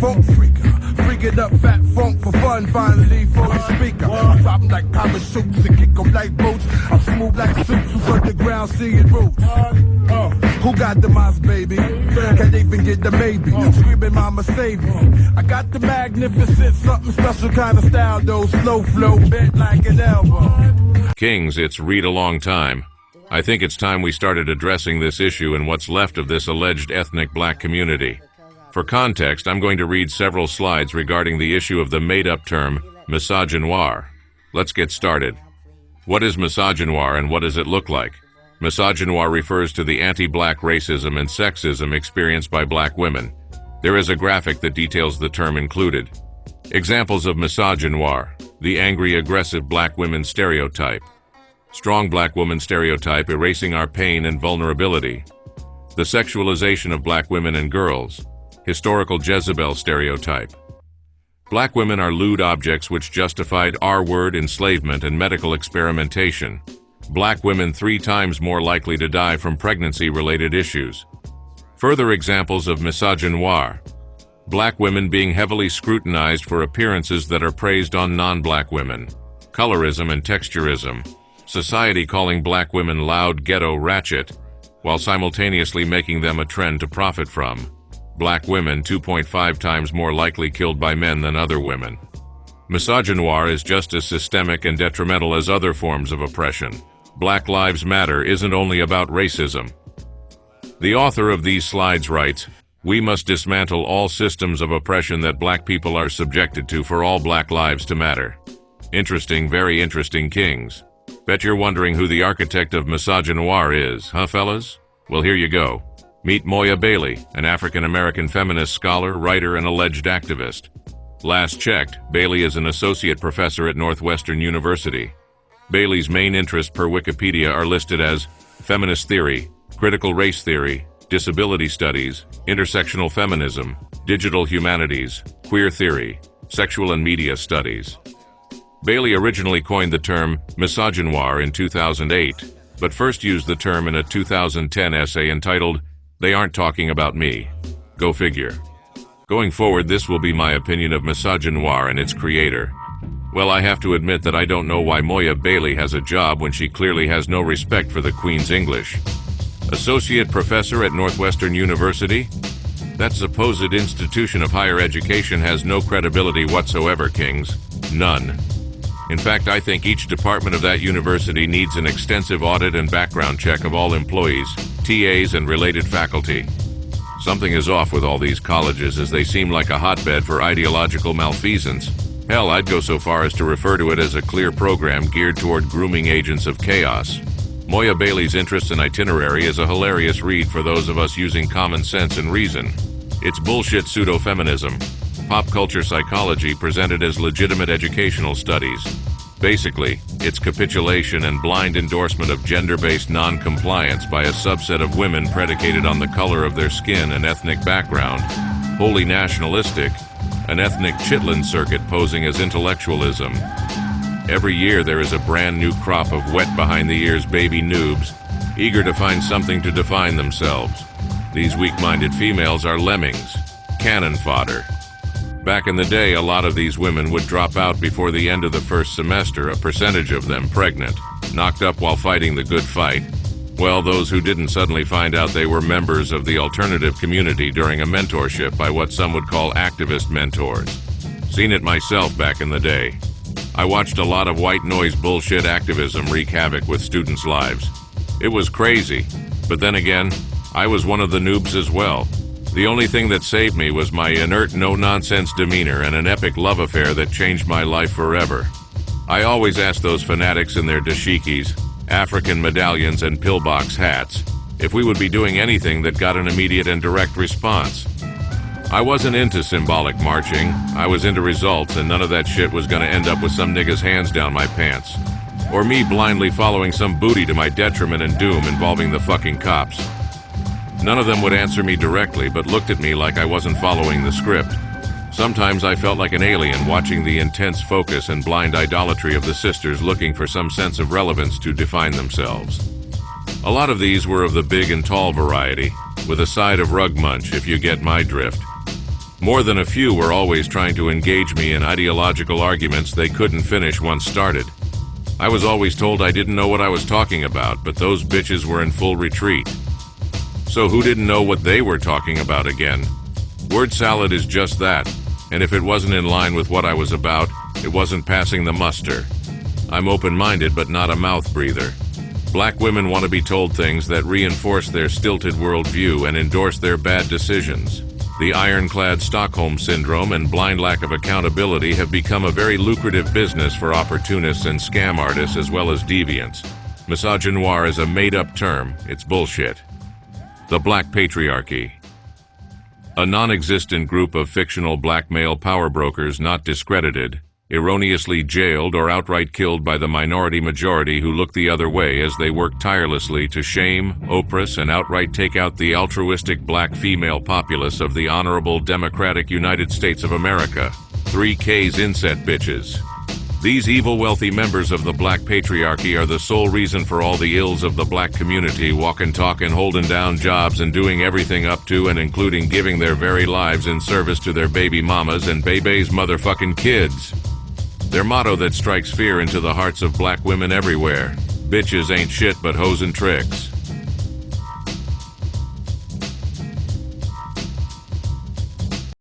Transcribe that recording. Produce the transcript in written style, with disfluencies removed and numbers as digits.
funk freaker. Freaking up fat funk for fun, finally for the speaker. I drop 'em like parachutes and kick 'em like boots. I'm smooth like suits who's underground seeing roots. Who got the mouse, baby? Can't even get the maybe. Screaming mama save me. I got the magnificent, something special kind of style though. Slow flow, bent like an elbow. Kings, it's read a long time. I think it's time we started addressing this issue and what's left of this alleged ethnic black community. For context, I'm going to read several slides regarding the issue of the made-up term misogynoir. Let's get started. What is misogynoir and what does it look like? Misogynoir refers to the anti-black racism and sexism experienced by black women. There is a graphic that details the term included. Examples of misogynoir: the angry, aggressive black women stereotype. Strong black woman stereotype erasing our pain and vulnerability. The sexualization of black women and girls. Historical Jezebel stereotype. Black women are lewd objects which justified R-word enslavement and medical experimentation. Black women 3 times more likely to die from pregnancy-related issues. Further examples of misogynoir. Black women being heavily scrutinized for appearances that are praised on non-black women. Colorism and texturism. Society calling black women loud, ghetto, ratchet, while simultaneously making them a trend to profit from. Black women 2.5 times more likely killed by men than other women. Misogynoir is just as systemic and detrimental as other forms of oppression. Black Lives Matter isn't only about racism. The author of these slides writes, "We must dismantle all systems of oppression that black people are subjected to for all black lives to matter." Interesting, very interesting, Kings. Bet you're wondering who the architect of misogynoir is, huh, fellas? Well, here you go. Meet Moya Bailey, an African-American feminist scholar, writer, and alleged activist. Last checked, Bailey is an associate professor at Northwestern University. Bailey's main interests per Wikipedia are listed as feminist theory, critical race theory, disability studies, intersectional feminism, digital humanities, queer theory, sexual and media studies. Bailey originally coined the term misogynoir in 2008, but first used the term in a 2010 essay entitled, "They Aren't Talking About Me." Go figure. Going forward, this will be my opinion of misogynoir and its creator. Well, I have to admit that I don't know why Moya Bailey has a job when she clearly has no respect for the Queen's English. Associate professor at Northwestern University? That supposed institution of higher education has no credibility whatsoever, Kings. None. In fact, I think each department of that university needs an extensive audit and background check of all employees, TAs, and related faculty. Something is off with all these colleges, as they seem like a hotbed for ideological malfeasance. Hell, I'd go so far as to refer to it as a clear program geared toward grooming agents of chaos. Moya Bailey's interest and itinerary is a hilarious read for those of us using common sense and reason. It's bullshit pseudo-feminism. Pop culture psychology presented as legitimate educational studies. Basically, it's capitulation and blind endorsement of gender-based non-compliance by a subset of women predicated on the color of their skin and ethnic background. Wholly nationalistic, an ethnic chitlin circuit posing as intellectualism. Every year there is a brand new crop of wet behind-the-ears baby noobs, eager to find something to define themselves. These weak-minded females are lemmings, cannon fodder. Back in the day, a lot of these women would drop out before the end of the first semester, a percentage of them pregnant, knocked up while fighting the good fight. Well, those who didn't suddenly find out they were members of the alternative community during a mentorship by what some would call activist mentors. Seen it myself back in the day. I watched a lot of white noise bullshit activism wreak havoc with students' lives. It was crazy, but then again, I was one of the noobs as well. The only thing that saved me was my inert, no-nonsense demeanor and an epic love affair that changed my life forever. I always asked those fanatics in their dashikis, African medallions, and pillbox hats if we would be doing anything that got an immediate and direct response. I wasn't into symbolic marching. I was into results, and none of that shit was gonna end up with some nigga's hands down my pants. Or me blindly following some booty to my detriment and doom involving the fucking cops. None of them would answer me directly, but looked at me like I wasn't following the script. Sometimes I felt like an alien watching the intense focus and blind idolatry of the sisters looking for some sense of relevance to define themselves. A lot of these were of the big and tall variety, with a side of rug munch, if you get my drift. More than a few were always trying to engage me in ideological arguments they couldn't finish once started. I was always told I didn't know what I was talking about, but those bitches were in full retreat. So who didn't know what they were talking about again? Word salad is just that, and if it wasn't in line with what I was about, it wasn't passing the muster. I'm open-minded but not a mouth breather. Black women want to be told things that reinforce their stilted worldview and endorse their bad decisions. The ironclad Stockholm Syndrome and blind lack of accountability have become a very lucrative business for opportunists and scam artists as well as deviants. Misogynoir is a made-up term. It's bullshit. The Black Patriarchy. A non-existent group of fictional black male power brokers not discredited, erroneously jailed or outright killed by the minority majority who look the other way as they work tirelessly to shame, oppress, and outright take out the altruistic black female populace of the honorable democratic United States of America. 3K's inset bitches. These evil wealthy members of the black patriarchy are the sole reason for all the ills of the black community, walking, talking, holding down jobs, and doing everything up to and including giving their very lives in service to their baby mamas and baby's motherfucking kids. Their motto that strikes fear into the hearts of black women everywhere: bitches ain't shit but hoes and tricks.